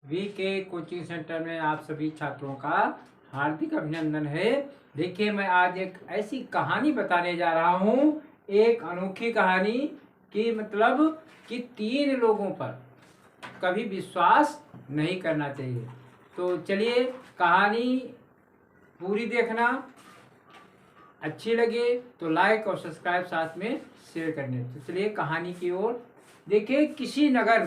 VK coaching centre में आप सभी छात्रों का हार्दिक अभिनंदन है। देखिए, मैं आज एक ऐसी कहानी बताने जा रहा हूँ, एक अनोखी कहानी कि मतलब कि 3 लोगों पर कभी विश्वास नहीं करना चाहिए। तो चलिए, कहानी पूरी देखना। अच्छी लगे तो लाइक और सब्सक्राइब साथ में शेयर करने। तो चलिए कहानी की ओर। देखिए, किसी नगर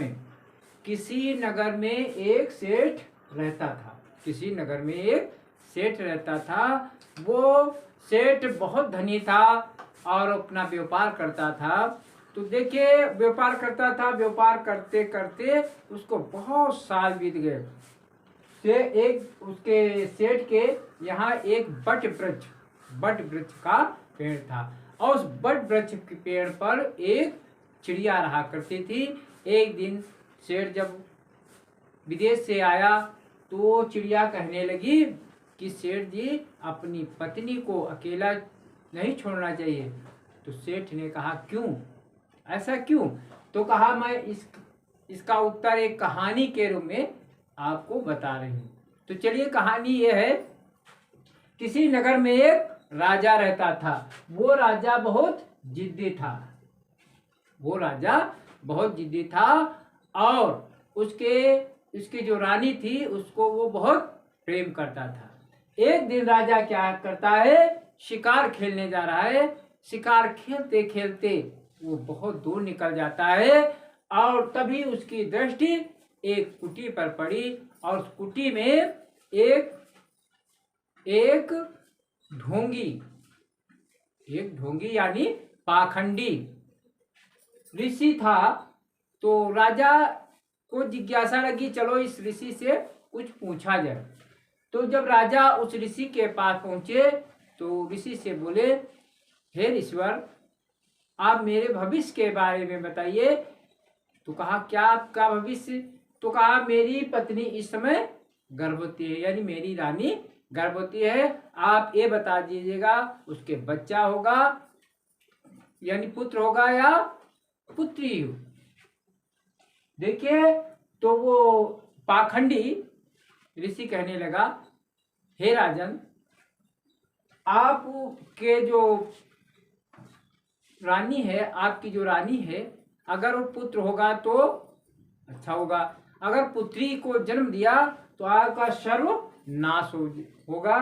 में एक सेठ रहता था। किसी नगर में एक सेठ रहता था। वो सेठ बहुत धनी था और अपना व्यापार करता था। तो देखिए, व्यापार करता था, व्यापार करते करते उसको बहुत साल बीत गए। से एक उसके सेठ के यहाँ एक बट वृक्ष का पेड़ था और उस बट वृक्ष के पेड़ पर एक चिड़िया रहा करती थी। एक दिन सेठ जब विदेश से आया तो चिड़िया कहने लगी कि सेठ जी, अपनी पत्नी को अकेला नहीं छोड़ना चाहिए। तो सेठ ने कहा, क्यों, ऐसा क्यों? तो कहा, मैं इसका उत्तर एक कहानी के रूप में आपको बता रही हूँ। तो चलिए, कहानी ये है। किसी नगर में एक राजा रहता था। वो राजा बहुत जिद्दी था और उसकी जो रानी थी उसको वो बहुत प्रेम करता था। एक दिन राजा क्या करता है, शिकार खेलने जा रहा है। शिकार खेलते खेलते वो बहुत दूर निकल जाता है और तभी उसकी दृष्टि एक कुटी पर पड़ी और उस कुटी में एक ढोंगी यानी पाखंडी ऋषि था। तो राजा को जिज्ञासा लगी, चलो इस ऋषि से कुछ पूछा जाए। तो जब राजा उस ऋषि के पास पहुंचे तो ऋषि से बोले, हे ईश्वर, आप मेरे भविष्य के बारे में बताइए। तो कहा, क्या आपका भविष्य? तो कहा, मेरी पत्नी इस समय गर्भवती है, यानी मेरी रानी गर्भवती है। आप ये बता दीजिएगा, उसके बच्चा होगा यानी पुत्र होगा या पुत्री हो। देखिए, तो वो पाखंडी ऋषि कहने लगा, हे राजन, आपकी जो रानी है, अगर वो पुत्र होगा तो अच्छा होगा, अगर पुत्री को जन्म दिया तो आपका सर्वनाश होगा।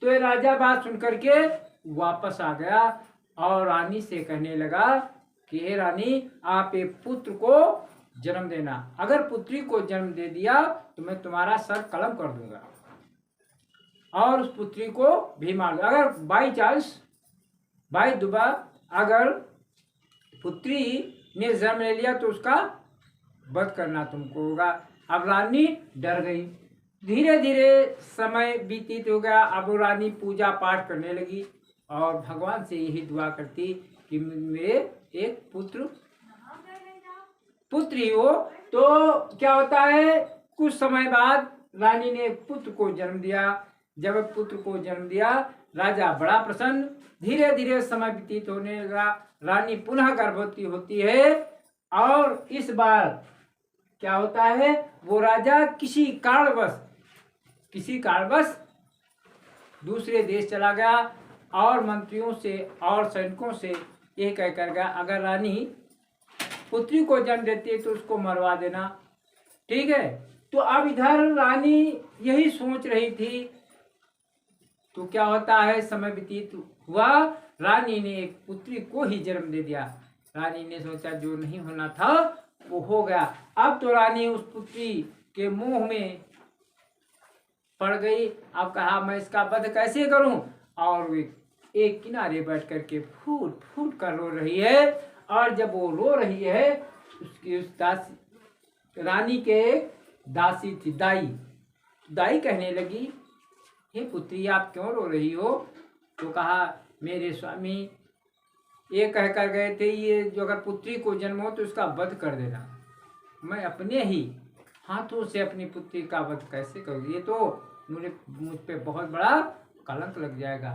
तो ये राजा बात सुनकर के वापस आ गया और रानी से कहने लगा कि हे रानी, आप एक पुत्र को जन्म देना। अगर पुत्री को जन्म दे दिया तो मैं तुम्हारा सर कलम कर दूंगा और उस पुत्री को भी मार दूंगा। अगर बाई चांस बाई दुबा अगर पुत्री ने जन्म ले लिया तो उसका वध करना तुमको होगा। अब रानी डर गई। धीरे धीरे समय व्यतीत हो गया। अब रानी पूजा पाठ करने लगी और भगवान से यही दुआ करती कि मेरे एक पुत्री हो। तो क्या होता है, कुछ समय बाद रानी ने पुत्र को जन्म दिया। जब पुत्र को जन्म दिया, राजा बड़ा प्रसन्न। धीरे धीरे समय व्यतीत होने लगा। रानी पुनः गर्भवती होती है और इस बार क्या होता है, वो राजा किसी कारणवश दूसरे देश चला गया और मंत्रियों से और सैनिकों से यह कहकर गया, अगर रानी पुत्री को जन्म देती है तो उसको मरवा देना, ठीक है। तो अब इधर रानी यही सोच रही थी। तो क्या होता है, समय व्यतीत हुआ, रानी ने एक पुत्री को ही जन्म दे दिया। रानी ने सोचा जो नहीं होना था वो हो गया। अब तो रानी उस पुत्री के मुंह में पड़ गई। अब कहा, मैं इसका वध कैसे करूं? और वे एक किनारे बैठ करके फूट फूट कर रो रही है। और जब वो रो रही है, उस रानी के दासी थी, दाई कहने लगी, हे पुत्री, आप क्यों रो रही हो? तो कहा, मेरे स्वामी ये कहकर गए थे, ये जो अगर पुत्री को जन्म हो तो उसका वध कर देना। मैं अपने ही हाथों से अपनी पुत्री का वध कैसे करूँ? ये तो मुझ पे बहुत बड़ा कलंक लग जाएगा।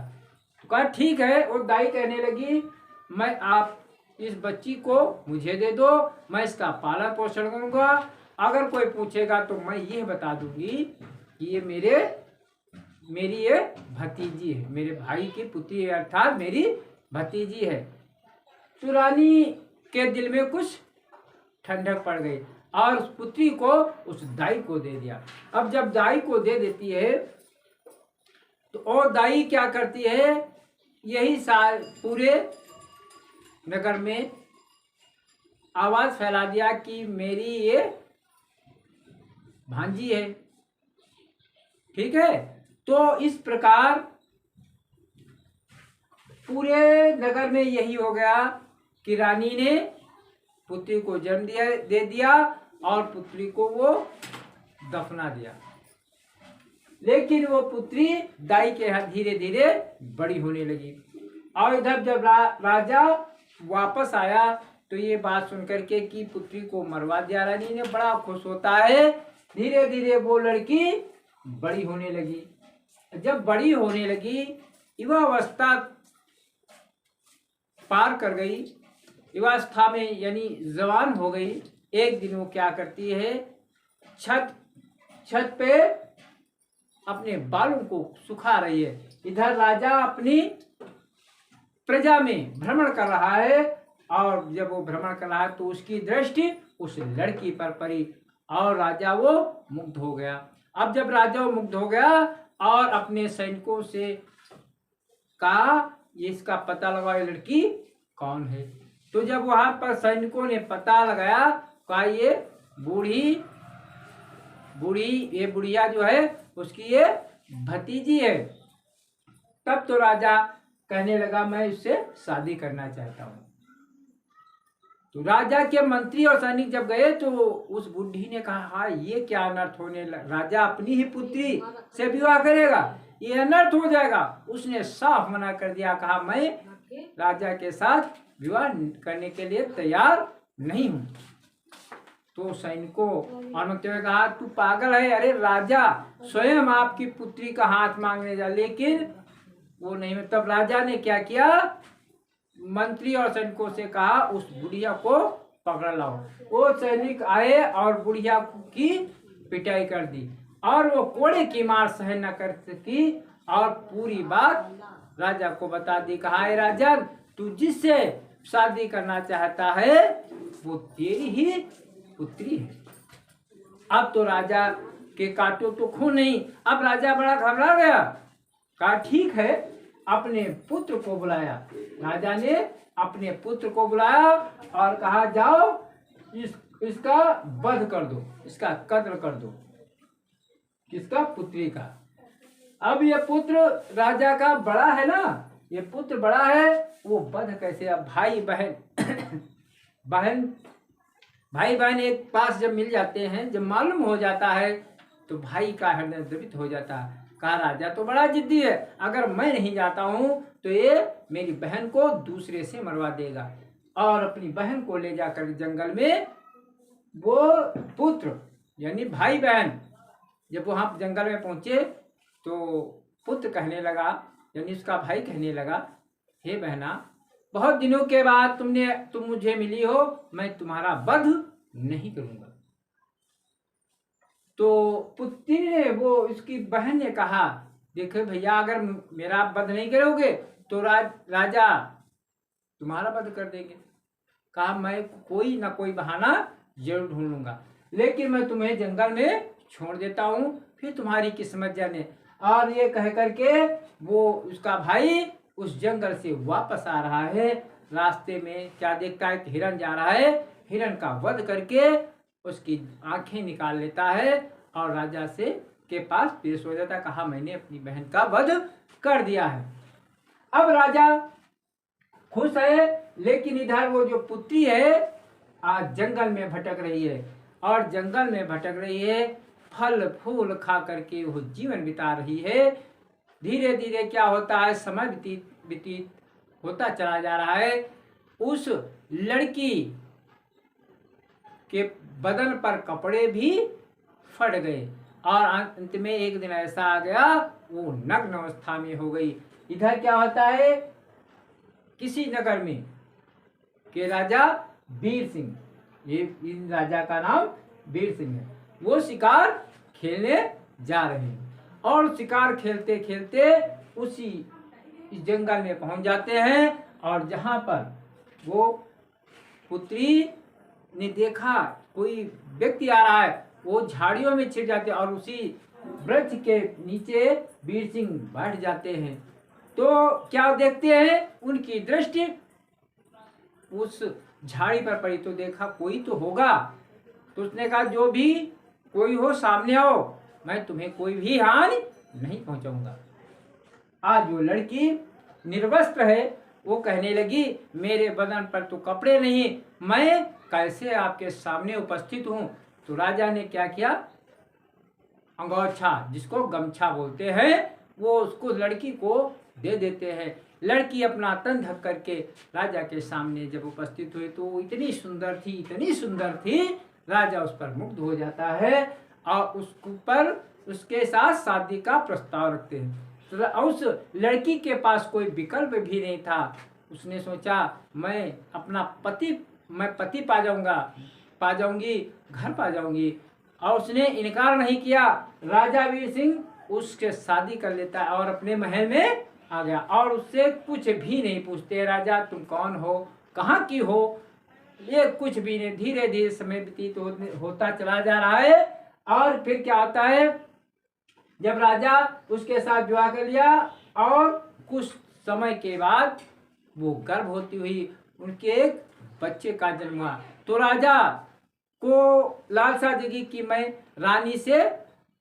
तो कहा, ठीक है। और दाई कहने लगी, मैं आप इस बच्ची को मुझे दे दो, मैं इसका पालन पोषण करूँगा अगर कोई पूछेगा तो मैं ये बता दूंगी कि ये मेरी ये भतीजी है, मेरे भाई की पुत्री है, अर्थात मेरी भतीजी है। तो रानी के दिल में कुछ ठंडक पड़ गई और उस पुत्री को उस दाई को दे दिया। अब जब दाई को दे देती है तो और दाई क्या करती है, यही साल पूरे नगर में आवाज फैला दिया कि मेरी ये भांजी है। ठीक है, तो इस प्रकार पूरे नगर में यही हो गया कि रानी ने पुत्री को जन्म दे दिया और पुत्री को वो दफना दिया। लेकिन वो पुत्री दाई के हाथ धीरे धीरे बड़ी होने लगी। और इधर जब राजा वापस आया तो ये बात सुनकर के कि पुत्री को मरवा दिया रानी ने, बड़ा खुश होता है। धीरे धीरे वो लड़की बड़ी होने लगी। जब बड़ी होने लगी, युवावस्था पार कर गई, युवावस्था में यानी जवान हो गई। एक दिन वो क्या करती है, छत पे अपने बालों को सुखा रही है। इधर राजा अपनी प्रजा में भ्रमण कर रहा है और जब वो भ्रमण कर रहा है तो उसकी दृष्टि उस लड़की पर पड़ी और राजा वो मुग्ध हो गया। अब जब राजा वो मुग्ध हो गया और अपने सैनिकों से कहा ये इसका पता लगाओ, ये लड़की कौन है। तो जब वहां पर सैनिकों ने पता लगाया, कहा ये ये बुढ़िया जो है उसकी ये भतीजी है। तब तो राजा कहने लगा मैं इससे शादी करना चाहता हूँ। तो राजा के मंत्री और सैनिक जब गए तो उस बुढ़ी ने कहा हाँ ये क्या अनर्थ होने लगा, राजा अपनी ही पुत्री से विवाह करेगा, ये अनर्थ हो जाएगा। उसने साफ मना कर दिया, कहा मैं राजा के साथ विवाह करने के लिए तैयार नहीं हूँ। तो सैनिकों और मंत्रियों ने कहा तू पागल है, अरे राजा स्वयं आपकी पुत्री का हाथ मांगने जा। लेकिन वो नहीं। तब राजा ने क्या किया, मंत्री और सैनिकों से कहा उस बुढ़िया को पकड़ लाओ। वो सैनिक आए और बुढ़िया की पिटाई कर दी और वो कोड़े की मार सहन न कर सकी और पूरी बात राजा को बता दी। कहा राजन तू जिससे शादी करना चाहता है वो तेरी ही पुत्री है। अब तो राजा के काटो तो खून नहीं। अब राजा बड़ा घबरा गया। कहा ठीक है, अपने पुत्र को बुलाया। राजा ने अपने पुत्र को बुलाया और कहा जाओ इसका वध कर दो, इसका कत्ल कर दो। किसका? पुत्री का। अब ये पुत्र राजा का बड़ा है ना, ये पुत्र बड़ा है, वो वध कैसे? अब भाई बहन एक पास जब मिल जाते हैं, जब मालूम हो जाता है तो भाई का हृदय द्रवित हो जाता है। कहा राजा तो बड़ा जिद्दी है, अगर मैं नहीं जाता हूँ तो ये मेरी बहन को दूसरे से मरवा देगा। और अपनी बहन को ले जाकर जंगल में वो पुत्र यानी भाई बहन जब वहां जंगल में पहुंचे तो पुत्र कहने लगा यानी उसका भाई कहने लगा, हे बहना बहुत दिनों के बाद तुम मुझे मिली हो, मैं तुम्हारा वध नहीं करूंगा। तो पुत्री ने वो इसकी बहन ने कहा देखो भैया अगर मेरा वध नहीं करोगे तो राजा तुम्हारा वध कर देंगे। कहा मैं कोई ना कोई बहाना जरूर ढूंढ लूंगा, लेकिन मैं तुम्हें जंगल में छोड़ देता हूँ, फिर तुम्हारी किस्मत जाने। और ये कह करके वो उसका भाई उस जंगल से वापस आ रहा है। रास्ते में क्या देखता है कि हिरण जा रहा है, हिरण का वध करके उसकी आंखें निकाल लेता है और राजा से के पास पेश हो जाता। कहा मैंने अपनी बहन का वध कर दिया है। अब राजा खुश है, लेकिन इधर वो जो पुत्री है आज जंगल में भटक रही है और जंगल में भटक रही है, फल फूल खा करके वो जीवन बिता रही है। धीरे धीरे क्या होता है, समय व्यतीत होता चला जा रहा है। उस लड़की के बदन पर कपड़े भी फट गए और अंत में एक दिन ऐसा आ गया वो नग्न अवस्था में हो गई। इधर क्या होता है, किसी नगर में के राजा वीर सिंह, ये इन राजा का नाम वीर सिंह है, वो शिकार खेलने जा रहे हैं और शिकार खेलते खेलते उसी जंगल में पहुंच जाते हैं। और जहां पर वो पुत्री ने देखा कोई व्यक्ति आ रहा है, वो झाड़ियों में छिप जाते हैं और उसी वृक्ष के नीचे वीर सिंह बैठ जाते हैं। तो क्या देखते हैं, उनकी दृष्टि उस झाड़ी पर पड़ी तो देखा कोई तो होगा। तो उसने कहा जो भी कोई हो सामने आओ, मैं तुम्हें कोई भी हानि नहीं पहुंचाऊंगा। आज वो लड़की निर्वस्त्र है, वो कहने लगी मेरे बदन पर तो कपड़े नहीं, मैं कैसे आपके सामने उपस्थित हूँ। तो राजा ने क्या किया, अंगोछा जिसको गमछा बोलते हैं, वो उसको लड़की को दे देते हैं। लड़की अपना तन ढक करके राजा के सामने जब उपस्थित हुई तो वो इतनी सुंदर थी, इतनी सुंदर थी, राजा उस पर मुग्ध हो जाता है और उसके ऊपर उसके साथ शादी का प्रस्ताव रखते हैं। तो उस लड़की के पास कोई विकल्प भी नहीं था। उसने सोचा मैं पति पा जाऊंगी, घर पा जाऊंगी, और उसने इनकार नहीं किया। राजा वीर सिंह उसके शादी कर लेता है और अपने महल में आ गया और उससे कुछ भी नहीं पूछते, राजा तुम कौन हो, कहाँ की हो, ये कुछ भी नहीं। धीरे धीरे समय व्यतीत होता चला जा रहा है। और फिर क्या होता है, जब राजा उसके साथ विवाह कर लिया और कुछ समय के बाद वो गर्भवती हुई, उनके एक बच्चे का जन्म हुआ। तो राजा को लालसा जगी कि मैं रानी से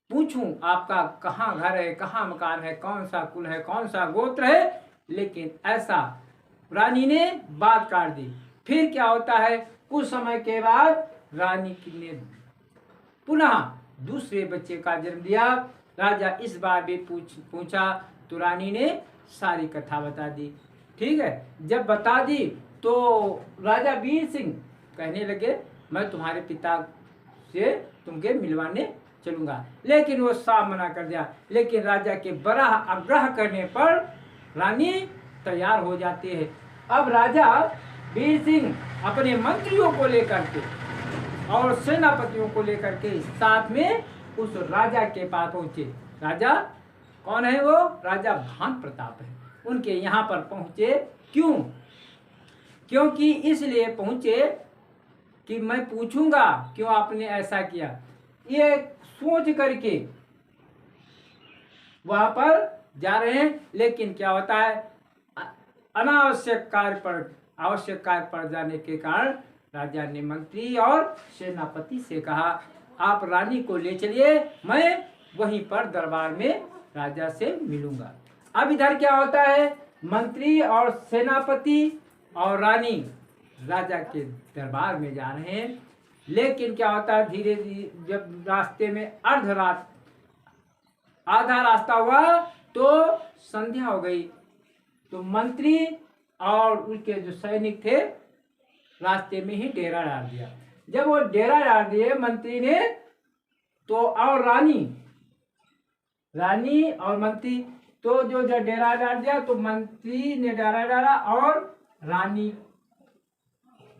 पूछूं आपका कहाँ घर है, कहाँ मकान है, कौन सा कुल है, कौन सा गोत्र है, लेकिन ऐसा रानी ने बात काट दी। फिर क्या होता है, कुछ समय के बाद रानी ने पुनः दूसरे बच्चे का जन्म दिया। राजा इस बार भी पूछा तो रानी ने सारी कथा बता दी। ठीक है, जब बता दी तो राजा वीर सिंह कहने लगे मैं तुम्हारे पिता से तुमके मिलवाने चलूंगा, लेकिन वो साफ मना कर दिया। लेकिन राजा के बड़ा आग्रह करने पर रानी तैयार हो जाती है। अब राजा वीर सिंह अपने मंत्रियों को लेकर के और सेनापतियों को लेकर के साथ में उस राजा के पास पहुंचे। राजा कौन है वो, राजा भान प्रताप है। उनके यहाँ पर पहुंचे, क्योंकि इसलिए पहुंचे कि मैं पूछूंगा क्यों आपने ऐसा किया, ये सोच करके वहां पर जा रहे हैं। लेकिन क्या होता है, अनावश्यक कार्य पर आवश्यक कार्य पड़ जाने के कारण राजा ने मंत्री और सेनापति से कहा आप रानी को ले चलिए, मैं वहीं पर दरबार में राजा से मिलूंगा। अब इधर क्या होता है, मंत्री और सेनापति और रानी राजा के दरबार में जा रहे हैं। लेकिन क्या होता है, धीरे धीरे जब रास्ते में अर्धरात आधा रास्ता हुआ तो संध्या हो गई। तो मंत्री और उसके जो सैनिक थे रास्ते में ही डेरा डाल दिया। जब वो डेरा डाल दिए मंत्री ने तो और रानी और मंत्री तो जो डेरा डाल दिया, तो मंत्री ने डेरा डाला और रानी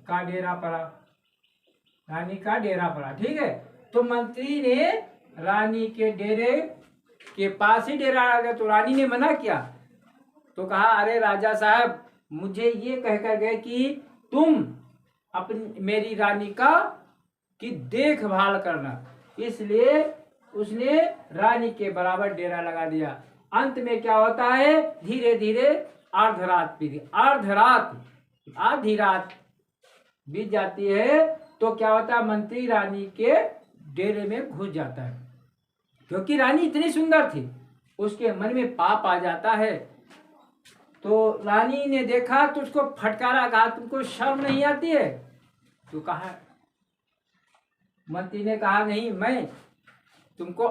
का डेरा पड़ा। ठीक है, तो मंत्री ने रानी के डेरे के पास ही डेरा डाल दिया। तो रानी ने मना किया, तो कहा अरे राजा साहब मुझे ये कहकर गए कि तुम अपनी मेरी रानी की देखभाल करना, इसलिए उसने रानी के बराबर डेरा लगा दिया। अंत में क्या होता है, धीरे धीरे आधी रात बीत जाती है। तो क्या होता है, मंत्री रानी के डेरे में घुस जाता है। क्योंकि रानी इतनी सुंदर थी, उसके मन में पाप आ जाता है। तो रानी ने देखा तो उसको फटकारा, कहा तुमको शर्म नहीं आती है। तो कहा, मंत्री ने कहा नहीं, मैं तुमको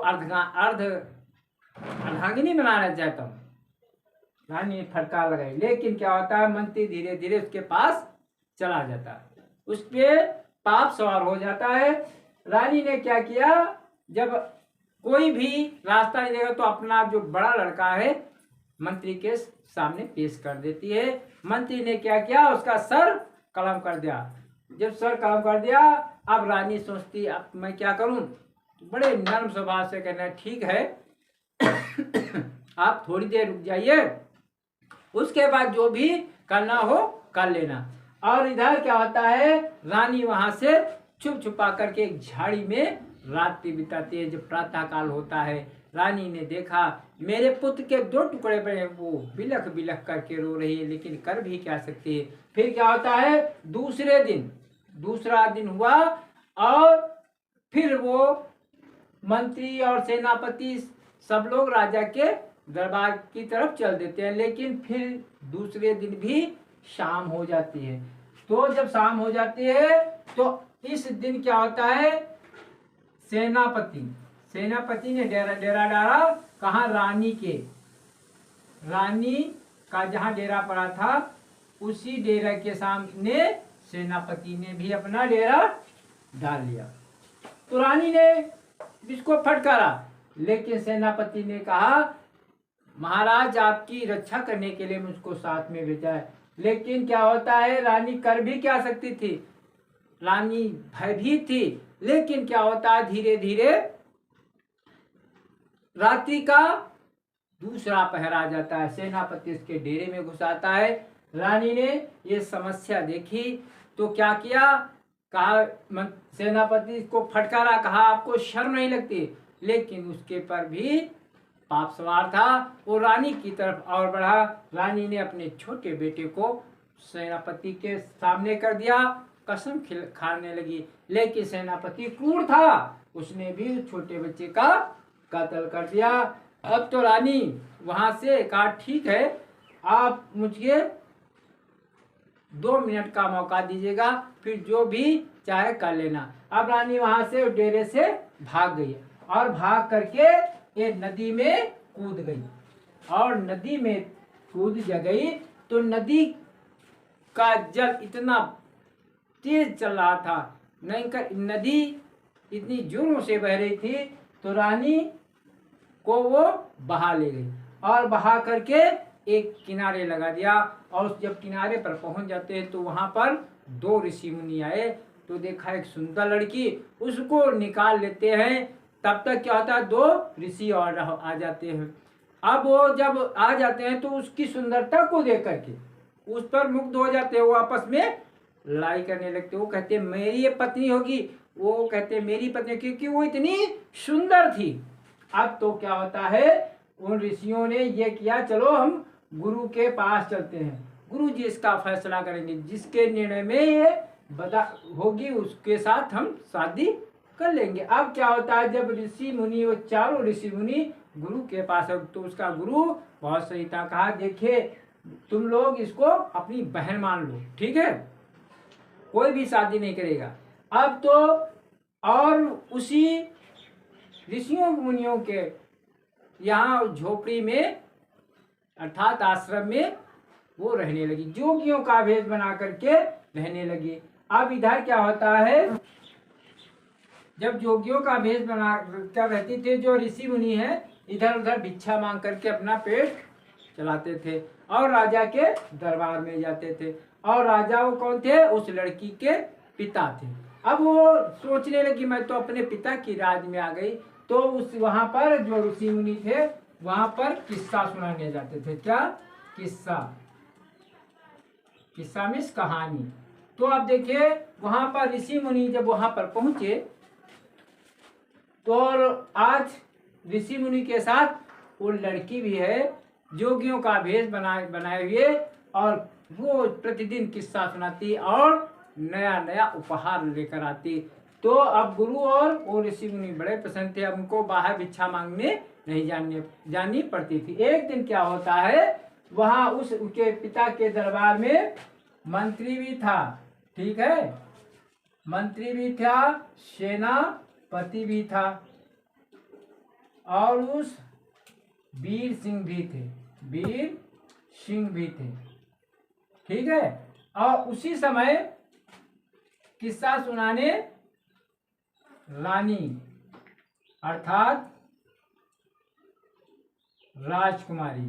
अर्धांगिनी बनाना चाहता हूँ। रानी ने फटकार लगाई, लेकिन क्या होता है, मंत्री धीरे धीरे उसके पास चला जाता है, उस पे पाप सवार हो जाता है। रानी ने क्या किया, जब कोई भी रास्ता नहीं देगा तो अपना जो बड़ा लड़का है मंत्री के सामने पेश कर देती है। मंत्री ने क्या किया, उसका सर कलम कर दिया। जब सर काम कर दिया, अब रानी सोचती अब मैं क्या करूं। बड़े नर्म स्वभाव से कहना ठीक है आप थोड़ी देर रुक जाइए, उसके बाद जो भी करना हो कर लेना। और इधर क्या होता है, रानी वहां से छुप छुपा करके एक झाड़ी में रात्रि बिताती है। जब प्रातः काल होता है, रानी ने देखा मेरे पुत्र के 2 टुकड़े पड़े, वो बिलख बिलख करके रो रही है, लेकिन कर भी क्या सकती है। फिर क्या होता है, दूसरा दिन हुआ और फिर वो मंत्री और सेनापति सब लोग राजा के दरबार की तरफ चल देते हैं, लेकिन फिर दूसरे दिन भी शाम हो जाती है। तो जब शाम हो जाती है तो इस दिन क्या होता है, सेनापति ने डेरा डाला कहाँ, रानी का जहाँ डेरा पड़ा था उसी डेरा के सामने सेनापति ने भी अपना डेरा डाल लिया। तो रानी ने इसको फटकारा, लेकिन सेनापति ने कहा महाराज आपकी रक्षा करने के लिए मुझको साथ में भेजा है। लेकिन क्या होता है, रानी कर भी क्या सकती थी, रानी भयभीत थी। लेकिन क्या होता है, धीरे धीरे रात्रि का दूसरा पहर आ जाता है, सेनापति इसके डेरे में घुस आता है। रानी ने ये समस्या देखी तो क्या किया, कहा सेनापति को फटकारा, कहा आपको शर्म नहीं लगती। लेकिन उसके पर भी पाप सवार था, वो रानी की तरफ और बढ़ा। रानी ने अपने छोटे बेटे को सेनापति के सामने कर दिया, कसम खाने लगी। लेकिन सेनापति क्रूर था, उसने भी उस छोटे बच्चे का कत्ल कर दिया। अब तो रानी वहां से कहा ठीक है आप मुझे 2 मिनट का मौका दीजिएगा, फिर जो भी चाहे कर लेना। अब रानी वहां से डेरे से भाग गई और भाग करके एक नदी में कूद गई। और नदी में कूद गई तो नदी का जल इतना तेज चल रहा था, नहीं कर नदी इतनी जोरों से बह रही थी, तो रानी को वो बहा ले गई और बहा करके एक किनारे लगा दिया। और जब किनारे पर पहुंच जाते हैं तो वहां पर 2 ऋषि मुनि आए, तो देखा एक सुंदर लड़की, उसको निकाल लेते हैं। तब तक क्या होता है, 2 ऋषि और आ जाते हैं। अब वो जब आ जाते हैं तो उसकी सुंदरता को देख करके उस पर मुग्ध हो जाते हैं, वो आपस में लड़ाई करने लगते। वो कहते मेरी ये पत्नी होगी, वो कहते मेरी पत्नी, क्योंकि वो इतनी सुंदर थी। अब तो क्या होता है, उन ऋषियों ने ये किया चलो हम गुरु के पास चलते हैं, गुरु जी इसका फैसला करेंगे, जिसके निर्णय में ये बता होगी उसके साथ हम शादी कर लेंगे। अब क्या होता है, जब ऋषि मुनि, वो चारों ऋषि मुनि गुरु के पास है, तो उसका गुरु बहुत सही था, कहा देखिए तुम लोग इसको अपनी बहन मान लो, ठीक है, कोई भी शादी नहीं करेगा। अब तो और उसी ऋषियों मुनियों के यहाँ झोपड़ी में अर्थात आश्रम में वो रहने लगी, जोगियों का भेष बना करके रहने लगी। अब इधर क्या होता है, जब जोगियों का भेष बना कर रहती थे जो ऋषि मुनि है, इधर उधर भिक्षा मांग करके अपना पेट चलाते थे और राजा के दरबार में जाते थे। और राजा वो कौन थे, उस लड़की के पिता थे। अब वो सोचने लगी मैं तो अपने पिता की राज में आ गई, तो उस वहां पर जो ऋषि मुनि थे वहां पर किस्सा सुनाने जाते थे। क्या किस्सा, किस्सा मीन्स कहानी। तो आप देखिए वहां पर ऋषि मुनि जब वहां पर पहुंचे तो आज ऋषि मुनि के साथ वो लड़की भी है, जोगियों का भेष बनाए हुए, और वो प्रतिदिन किस्सा सुनाती और नया नया उपहार लेकर आती। तो अब गुरु और वो ऋषि मुनि बड़े प्रसन्न थे, अब उनको बाहर भिक्षा मांगने नहीं जानी पड़ती थी। एक दिन क्या होता है, वहां उनके पिता के दरबार में मंत्री भी था, ठीक है, मंत्री भी था, सेनापति भी था, और उस वीर सिंह भी थे, ठीक है। और उसी समय किस्सा सुनाने रानी अर्थात राजकुमारी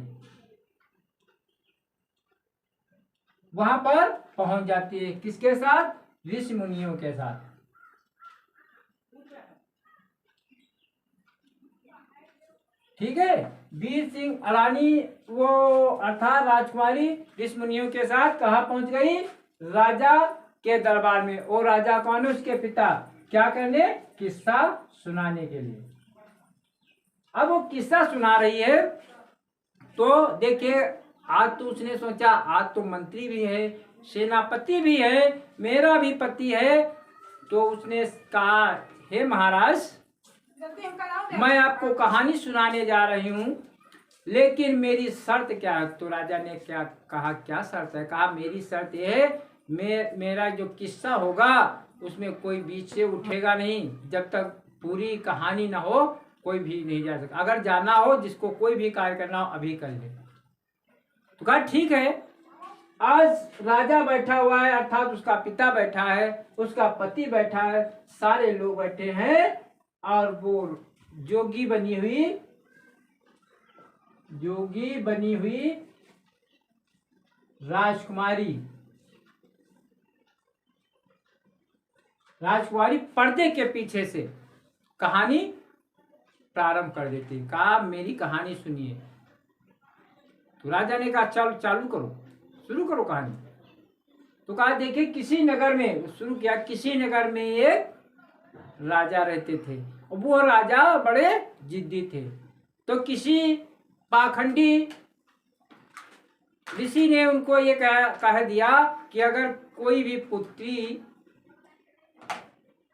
वहां पर पहुंच जाती है, किसके साथ, ऋषि मुनियों के साथ। ठीक है, वीर सिंह अलानी वो अर्थात राजकुमारी ऋषि मुनियों के साथ कहाँ पहुंच गई? राजा के दरबार में। और राजा कौन है? उसके पिता। क्या करने? किस्सा सुनाने के लिए। अब वो किस्सा सुना रही है तो देखिए, आज तो उसने सोचा आज तो मंत्री भी है, सेनापति भी है, मेरा भी पति है। तो उसने कहा, हे महाराज, मैं आपको कहानी सुनाने जा रही हूँ, लेकिन मेरी शर्त क्या है? तो राजा ने क्या कहा, क्या शर्त है? कहा, मेरी शर्त यह है, मेरा जो किस्सा होगा उसमें कोई बीच से उठेगा नहीं, जब तक पूरी कहानी ना हो कोई भी नहीं जा सकता। अगर जाना हो, जिसको कोई भी कार्य करना हो, अभी कर ले। तो कहा ठीक है। आज राजा बैठा हुआ है, अर्थात उसका पिता बैठा है, उसका पति बैठा है, सारे लोग बैठे हैं, और वो जोगी बनी हुई राजकुमारी पर्दे के पीछे से कहानी प्रारंभ कर देती। कहा, मेरी कहानी सुनिए। तो राजा ने कहा, चल चालू करो, शुरू करो कहानी। तो कहा, देखिए, किसी नगर में, शुरू किया, किसी नगर में एक राजा रहते थे, और वो राजा बड़े जिद्दी थे। तो किसी पाखंडी ऋषि ने उनको ये कह दिया कि अगर कोई भी पुत्री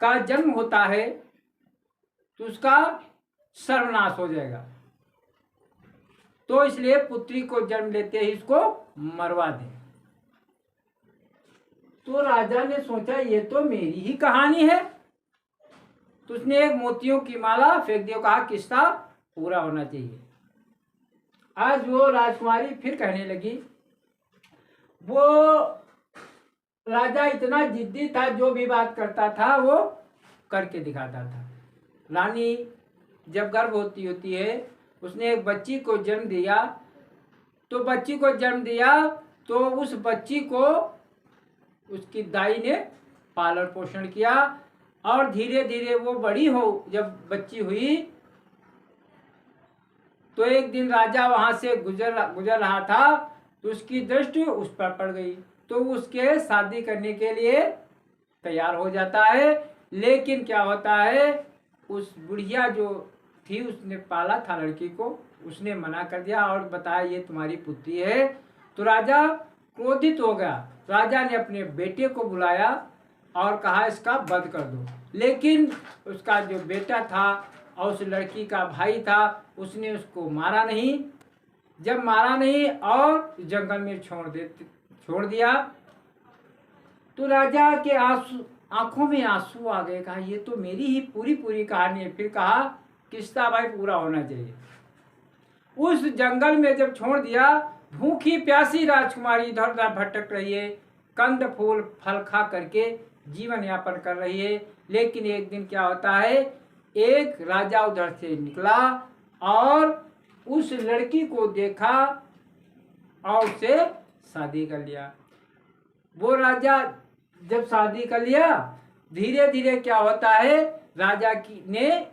का जन्म होता है तो उसका सर्वनाश हो जाएगा, तो इसलिए पुत्री को जन्म लेते ही इसको मरवा दे। तो राजा ने सोचा ये तो मेरी ही कहानी है, तो उसने एक मोतियों की माला फेंक दिया, कहा किस्सा पूरा होना चाहिए। आज वो राजकुमारी फिर कहने लगी। वो राजा इतना जिद्दी था, जो भी बात करता था वो करके दिखाता था। रानी जब गर्भवती होती है, उसने एक बच्ची को जन्म दिया, तो बच्ची को जन्म दिया तो उस बच्ची को उसकी दाई ने पालन पोषण किया, और धीरे धीरे वो बड़ी हो, जब बच्ची हुई तो एक दिन राजा वहां से गुजर रहा था, तो उसकी दृष्टि उस पर पड़ गई, तो उसके शादी करने के लिए तैयार हो जाता है। लेकिन क्या होता है, उस बुढ़िया जो थी, उसने पाला था लड़की को, उसने मना कर दिया और बताया ये तुम्हारी पुत्री है। तो राजा क्रोधित हो गया। राजा ने अपने बेटे को बुलाया और कहा इसका वध कर दो। लेकिन उसका जो बेटा था और उस लड़की का भाई था, उसने उसको मारा नहीं। जब मारा नहीं और जंगल में छोड़ दिया, तो राजा के आंखों में आंसू आ गए। कहा ये तो मेरी ही पूरी कहानी है। फिर कहा किस्सा भाई पूरा होना चाहिए। उस जंगल में जब छोड़ दिया, भूखी प्यासी राजकुमारी इधर उधर भटक रही है, कंद फूल फल खा करके जीवन यापन कर रही है। लेकिन एक दिन क्या होता है, एक राजा उधर से निकला और उस लड़की को देखा और उसे शादी कर लिया। वो राजा जब शादी कर लिया, धीरे धीरे क्या होता है, राजा ने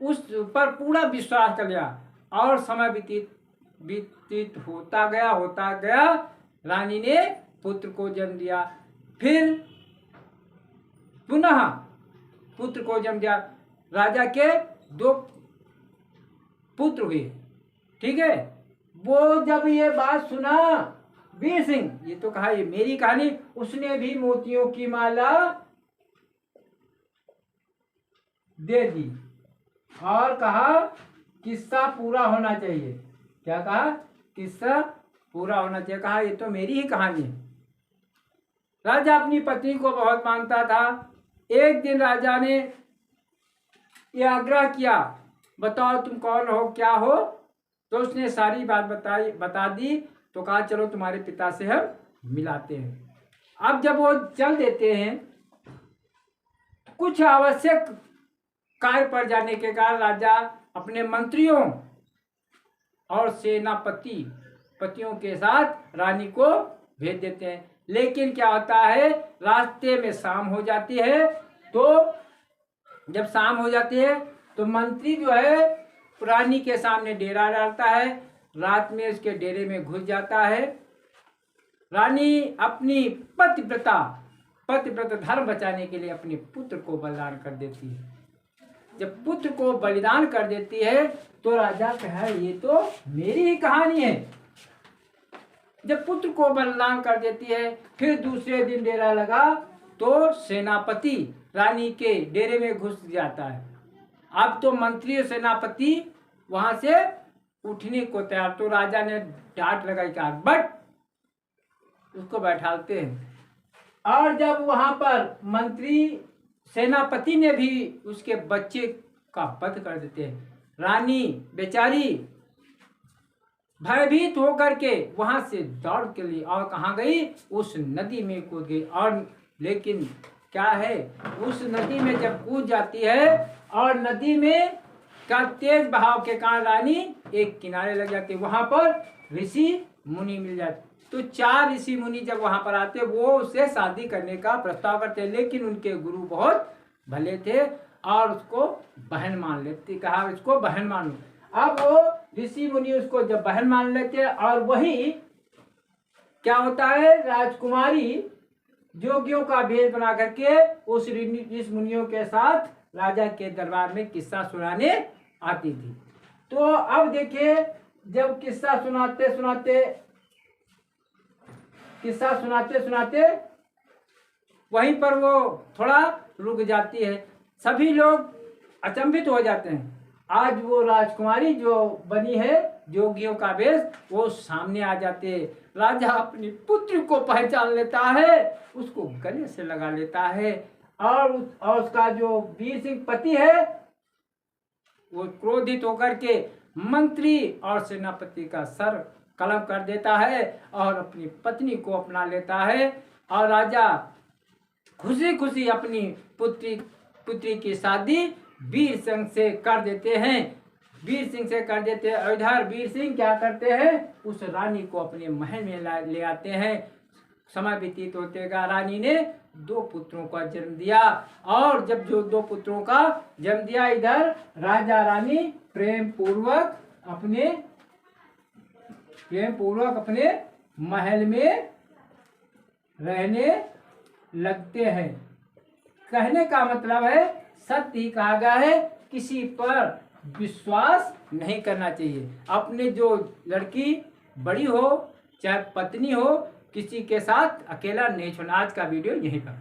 उस पर पूरा विश्वास कर लिया और समय व्यतीत होता गया। रानी ने पुत्र को जन्म दिया, फिर पुनः पुत्र को जन्म दिया। राजा के 2 पुत्र हुए। ठीक है, वो जब ये बात सुना, वीर सिंह, ये तो कहा ये मेरी कहानी, उसने भी मोतियों की माला दे दी और कहा किस्सा पूरा होना चाहिए। क्या कहा? किस्सा पूरा होना चाहिए। कहा ये तो मेरी ही कहानी है। राजा अपनी पत्नी को बहुत मानता था। एक दिन राजा ने यह आग्रह किया, बताओ तुम कौन हो, क्या हो? तो उसने सारी बात बता दी। तो कहा चलो तुम्हारे पिता से हम मिलाते हैं। अब जब वो चल देते हैं, कुछ आवश्यक कार्य पर जाने के कारण राजा अपने मंत्रियों और पतियों के साथ रानी को भेज देते हैं। लेकिन क्या होता है, रास्ते में शाम हो जाती है। तो जब शाम हो जाती है तो मंत्री जो है रानी के सामने डेरा डालता है, रात में उसके डेरे में घुस जाता है। रानी अपनी पतिव्रता धर्म बचाने के लिए अपने पुत्र को बलिदान कर देती है। जब पुत्र को बलिदान कर देती है तो राजा कहा ये तो मेरी ही कहानी है। जब पुत्र को बलिदान कर देती है, फिर दूसरे दिन डेरा लगा तो सेनापति रानी के डेरे में घुस जाता है। अब तो मंत्री और सेनापति वहां से उठने को तैयार, तो राजा ने डांट लगाई, कहा बट उसको बैठाते हैं। और जब वहां पर मंत्री सेनापति ने भी उसके बच्चे का वध कर देते हैं, रानी बेचारी भयभीत होकर के वहां से दौड़ के लिए और कहाँ गई, उस नदी में कूद गई। और लेकिन क्या है, उस नदी में जब कूद जाती है और नदी में का तेज बहाव के कारण रानी एक किनारे लग जाती है। वहां पर ऋषि मुनि मिल जाते, तो 4 ऋषि मुनि जब वहां पर आते वो उससे शादी करने का प्रस्ताव करते, लेकिन उनके गुरु बहुत भले थे और उसको बहन मान लेते, कहा इसको बहन मान लो। अब वो ऋषि मुनि उसको जब बहन मान लेते हैं, और वही क्या होता है, राजकुमारी जोगियों का भेद बना करके उस ऋषि मुनियों के साथ राजा के दरबार में किस्सा सुनाने आती थी। तो अब देखिए, जब किस्सा सुनाते वहीं पर वो थोड़ा रुक जाती है। सभी लोग अचंभित हो जाते हैं। आज वो राजकुमारी जो बनी है जोगियों का वेश, वो सामने आ जाते हैं। राजा अपनी पुत्री को पहचान लेता है, उसको गले से लगा लेता है, और उसका जो वीर सिंह पति है वो क्रोधित होकर के मंत्री और सेनापति का सर कलम कर देता है और अपनी पत्नी को अपना लेता है। और राजा खुशी खुशी अपनी पुत्री की शादी वीर सिंह से कर देते हैं। और इधर वीर सिंह क्या करते हैं, उस रानी को अपने महल में ले आते हैं। समय व्यतीत होते का रानी ने 2 पुत्रों का जन्म दिया, और जब जो 2 पुत्रों का जन्म दिया, इधर राजा रानी प्रेम पूर्वक अपने महल में रहने लगते हैं। कहने का मतलब है, सत्य ही कहा गया है, किसी पर विश्वास नहीं करना चाहिए। अपने जो लड़की बड़ी हो चाहे पत्नी हो, किसी के साथ अकेला नहीं छोड़ना। आज का वीडियो यहीं पर।